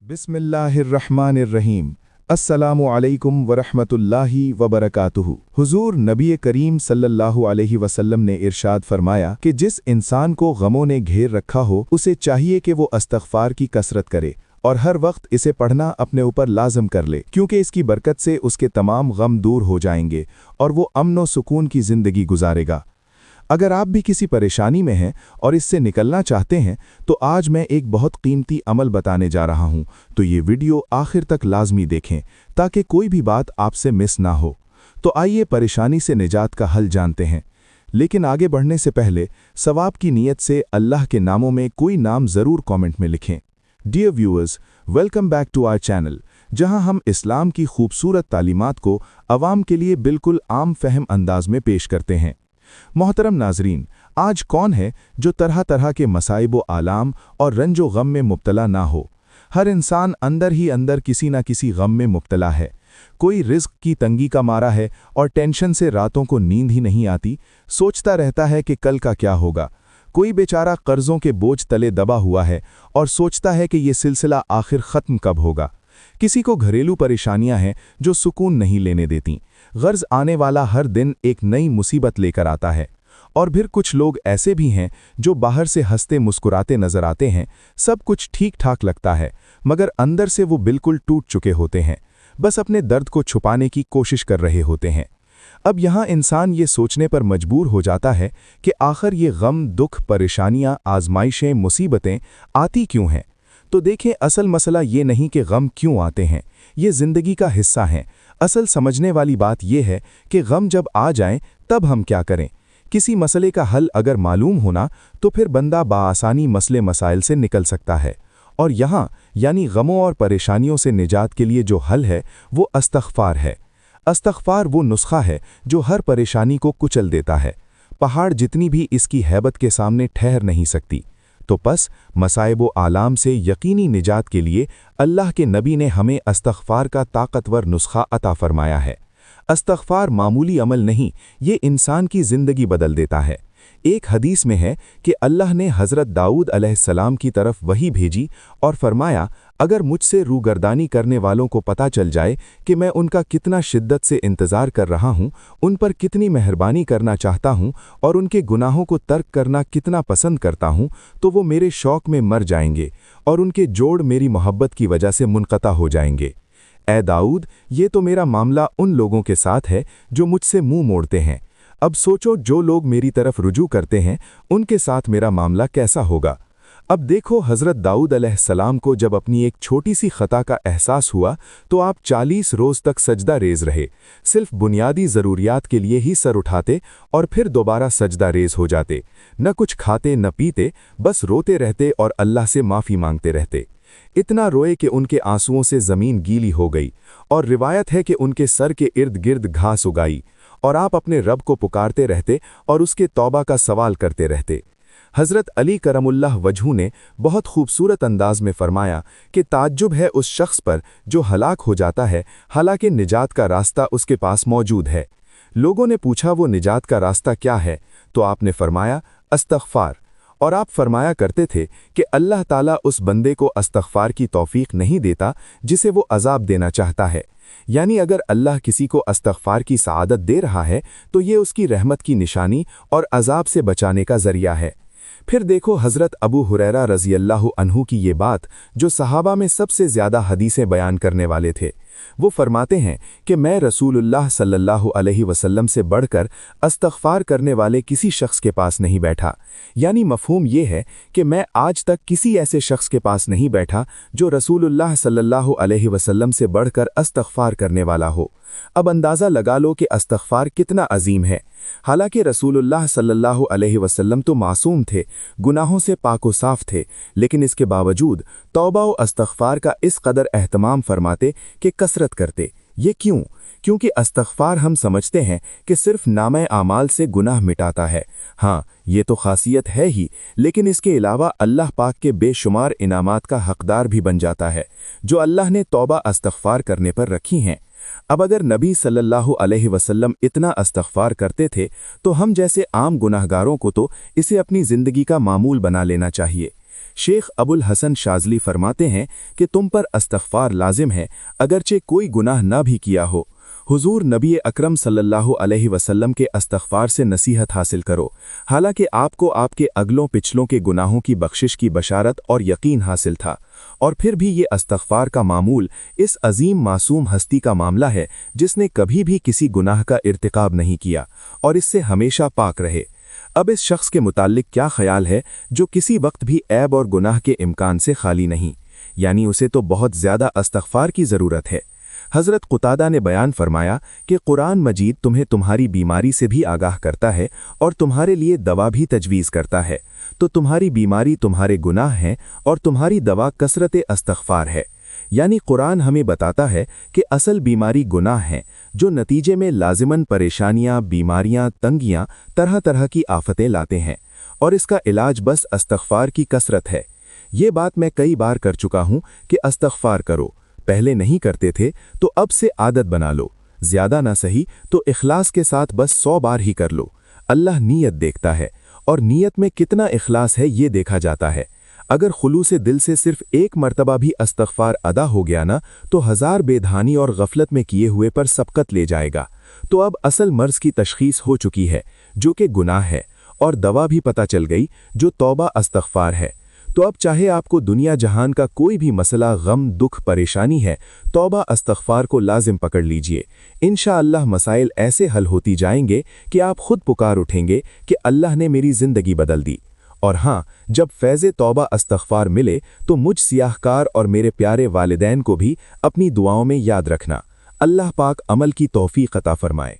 बिस्मिल्लाहिर्रहमानिर्रहीम। अस्सलामु अलैकुम वरहमतुल्लाहि वबरकातुहु। हुजूर नबी करीम सल्लल्लाहु अलैहि वसल्लम ने इरशाद फरमाया कि जिस इंसान को गमों ने घेर रखा हो उसे चाहिए कि वो इस्तग़फ़ार की कसरत करे और हर वक्त इसे पढ़ना अपने ऊपर लाज़म कर ले, क्योंकि इसकी बरकत से उसके तमाम गम दूर हो जाएंगे और वो अमन व सुकून की ज़िंदगी गुजारेगा। अगर आप भी किसी परेशानी में हैं और इससे निकलना चाहते हैं तो आज मैं एक बहुत कीमती अमल बताने जा रहा हूं, तो ये वीडियो आखिर तक लाजमी देखें ताकि कोई भी बात आपसे मिस ना हो। तो आइए परेशानी से निजात का हल जानते हैं। लेकिन आगे बढ़ने से पहले सवाब की नीयत से अल्लाह के नामों में कोई नाम ज़रूर कमेंट में लिखें। Dear viewers, welcome back to our channel, जहां हम इस्लाम की खूबसूरत तालीमात को अवाम के लिए बिल्कुल आम फहम अंदाज में पेश करते हैं। मोहतरम नाजरीन, आज कौन है जो तरह तरह के मसाइब व आलाम और रंजो गम में मुब्तला ना हो। हर इंसान अंदर ही अंदर किसी न किसी गम में मुब्तला है। कोई रिज़्क़ की तंगी का मारा है और टेंशन से रातों को नींद ही नहीं आती, सोचता रहता है कि कल का क्या होगा। कोई बेचारा कर्ज़ों के बोझ तले दबा हुआ है और सोचता है कि ये सिलसिला आखिर ख़त्म कब होगा। किसी को घरेलू परेशानियां हैं जो सुकून नहीं लेने देती। गर्ज आने वाला हर दिन एक नई मुसीबत लेकर आता है। और फिर कुछ लोग ऐसे भी हैं जो बाहर से हंसते मुस्कुराते नजर आते हैं, सब कुछ ठीक ठाक लगता है, मगर अंदर से वो बिल्कुल टूट चुके होते हैं, बस अपने दर्द को छुपाने की कोशिश कर रहे होते हैं। अब यहाँ इंसान ये सोचने पर मजबूर हो जाता है कि आखिर ये गम, दुख, परेशानियाँ, आजमाइशें, मुसीबतें आती क्यों हैं। तो देखें, असल मसला ये नहीं कि गम क्यों आते हैं, ये ज़िंदगी का हिस्सा हैं। असल समझने वाली बात यह है कि गम जब आ जाएं तब हम क्या करें। किसी मसले का हल अगर मालूम होना तो फिर बंदा बाआसानी मसले मसाइल से निकल सकता है। और यहाँ यानी गमों और परेशानियों से निजात के लिए जो हल है वो इस्तग़फ़ार है। इस्तग़फ़ार वो नुस्खा है जो हर परेशानी को कुचल देता है। पहाड़ जितनी भी इसकी हैबत के सामने ठहर नहीं सकती। तो बस मसाइब व आलाम से यकीनी निजात के लिए अल्लाह के नबी ने हमें इस्तग़फ़ार का ताकतवर नुस्खा अता फरमाया है। इस्तग़फ़ार मामूली अमल नहीं, ये इंसान की ज़िंदगी बदल देता है। एक हदीस में है कि अल्लाह ने हज़रत दाऊद अलैहिस्सलाम की तरफ वही भेजी और फरमाया, अगर मुझसे रूगर्दानी करने वालों को पता चल जाए कि मैं उनका कितना शिद्दत से इंतज़ार कर रहा हूँ, उन पर कितनी मेहरबानी करना चाहता हूँ और उनके गुनाहों को तर्क करना कितना पसंद करता हूँ, तो वो मेरे शौक़ में मर जाएंगे और उनके जोड़ मेरी मोहब्बत की वजह से मुनक़ता हो जाएंगे। ए दाऊद, ये तो मेरा मामला उन लोगों के साथ है जो मुझसे मुँह मोड़ते हैं। अब सोचो, जो लोग मेरी तरफ रुजू करते हैं उनके साथ मेरा मामला कैसा होगा। अब देखो, हज़रत दाऊद अलैहिस्सलाम को जब अपनी एक छोटी सी ख़ता का एहसास हुआ तो आप 40 रोज़ तक सजदा रेज़ रहे। सिर्फ बुनियादी ज़रूरियात के लिए ही सर उठाते और फिर दोबारा सजदा रेज़ हो जाते। न कुछ खाते न पीते, बस रोते रहते और अल्लाह से माफ़ी मांगते रहते। इतना रोए कि उनके आंसुओं से ज़मीन गीली हो गई और रिवायत है कि उनके सर के इर्द गिर्द घास उगाई और आप अपने रब को पुकारते रहते और उसके तौबा का सवाल करते रहते। हज़रत अली करमुल्लाह वजहू ने बहुत खूबसूरत अंदाज में फरमाया कि ताज्जुब है उस शख्स पर जो हलाक हो जाता है, हालांकि निजात का रास्ता उसके पास मौजूद है। लोगों ने पूछा, वो निजात का रास्ता क्या है? तो आपने फरमाया, इस्तग़फ़ार। और आप फरमाया करते थे कि अल्लाह ताला उस बंदे को इस्तग़फ़ार की तौफ़ीक नहीं देता जिसे वो अज़ाब देना चाहता है। यानी अगर अल्लाह किसी को इस्तग़फ़ार की सआदत दे रहा है तो ये उसकी रहमत की निशानी और अज़ाब से बचाने का ज़रिया है। फिर देखो, हज़रत अबू हुरैरा रज़ियल्लाहु अन्हु की ये बात, जो सहाबा में सबसे ज़्यादा हदीसें बयान करने वाले थे। वो फरमाते हैं कि मैं रसूलुल्लाह सल्लल्लाहु अलैहि वसल्लम से बढ़कर इस्तग़फ़ार करने वाले किसी शख्स के पास नहीं बैठा। यानी मफ़हूम ये है कि मैं आज तक किसी ऐसे शख्स के पास नहीं बैठा जो रसूलुल्लाह सल्लल्लाहु अलैहि वसल्लम से बढ़कर इस्तग़फ़ार करने वाला हो। अब अंदाज़ा लगा लो कि इस्तग़फ़ार कितना अजीम है। हालांकि रसूलुल्लाह सल्लल्लाहु अलैहि वसल्लम तो मासूम थे, गुनाहों से पाको साफ थे, लेकिन इसके बावजूद तौबा व इस्तग़फ़ार का इस कदर एहतमाम फरमाते कि कसरत करते। ये क्यों? क्योंकि इस्तग़फ़ार हम समझते हैं कि सिर्फ नामे आमाल से गुनाह मिटाता है। हाँ, ये तो खासियत है ही, लेकिन इसके अलावा अल्लाह पाक के बेशुमार इनामात का हकदार भी बन जाता है जो अल्लाह ने तौबा इस्तग़फ़ार करने पर रखी हैं। अब अगर नबी सल्लल्लाहु अलैहि वसल्लम इतना इस्तग़फ़ार करते थे तो हम जैसे आम गुनाहगारों को तो इसे अपनी ज़िंदगी का मामूल बना लेना चाहिए। शेख अबुल हसन शाज़ली फरमाते हैं कि तुम पर इस्तग़फ़ार लाजिम है अगरचे कोई गुनाह ना भी किया हो। हुजूर नबी अकरम सल्लल्लाहु अलैहि वसल्लम के इस्तग़फ़ार से नसीहत हासिल करो, हालांकि आपको आपके अगलों पिछलों के गुनाहों की बख्शिश की बशारत और यकीन हासिल था, और फिर भी ये इस्तग़फ़ार का मामूल इस अजीम मासूम हस्ती का मामला है जिसने कभी भी किसी गुनाह का इर्तिकाब नहीं किया और इससे हमेशा पाक रहे। अब इस शख्स के मुताल्लिक क्या ख्याल है जो किसी वक्त भी ऐब और गुनाह के इम्कान से खाली नहीं, यानी उसे तो बहुत ज़्यादा इस्तग़फ़ार की ज़रूरत है। हज़रत क़ुतादा ने बयान फरमाया कि कुरान मजीद तुम्हें तुम्हारी बीमारी से भी आगाह करता है और तुम्हारे लिए दवा भी तजवीज़ करता है, तो तुम्हारी बीमारी तुम्हारे गुनाह हैं और तुम्हारी दवा कसरत इस्तग़फ़ार है। यानी कुरान हमें बताता है कि असल बीमारी गुनाह हैं जो नतीजे में लाजिमन परेशानियां, बीमारियां, तंगियां, तरह तरह की आफतें लाते हैं, और इसका इलाज बस इस्तग़फ़ार की कसरत है। ये बात मैं कई बार कर चुका हूं कि इस्तग़फ़ार करो, पहले नहीं करते थे तो अब से आदत बना लो, ज़्यादा ना सही तो इखलास के साथ बस 100 बार ही कर लो। अल्लाह नीयत देखता है और नीयत में कितना इखलास है ये देखा जाता है। अगर खुलूसे दिल से सिर्फ एक मर्तबा भी इस्तग़फ़ार अदा हो गया ना तो 1000 बेधानी और गफलत में किए हुए पर सबकत ले जाएगा। तो अब असल मर्ज़ की तशख़ीस हो चुकी है जो कि गुनाह है, और दवा भी पता चल गई जो तौबा इस्तग़फ़ार है। तो अब चाहे आपको दुनिया जहान का कोई भी मसला, गम, दुख, परेशानी है, तौबा इस्तग़फ़ार को लाजिम पकड़ लीजिए। इंशाअल्लाह मसाइल ऐसे हल होती जाएंगे कि आप खुद पुकार उठेंगे कि अल्लाह ने मेरी ज़िंदगी बदल दी। और हाँ, जब फैज़े तौबा इस्तग़फ़ार मिले तो मुझ सियाहकार और मेरे प्यारे वालिदैन को भी अपनी दुआओं में याद रखना। अल्लाह पाक अमल की तौफ़ीक़ अता फ़रमाए।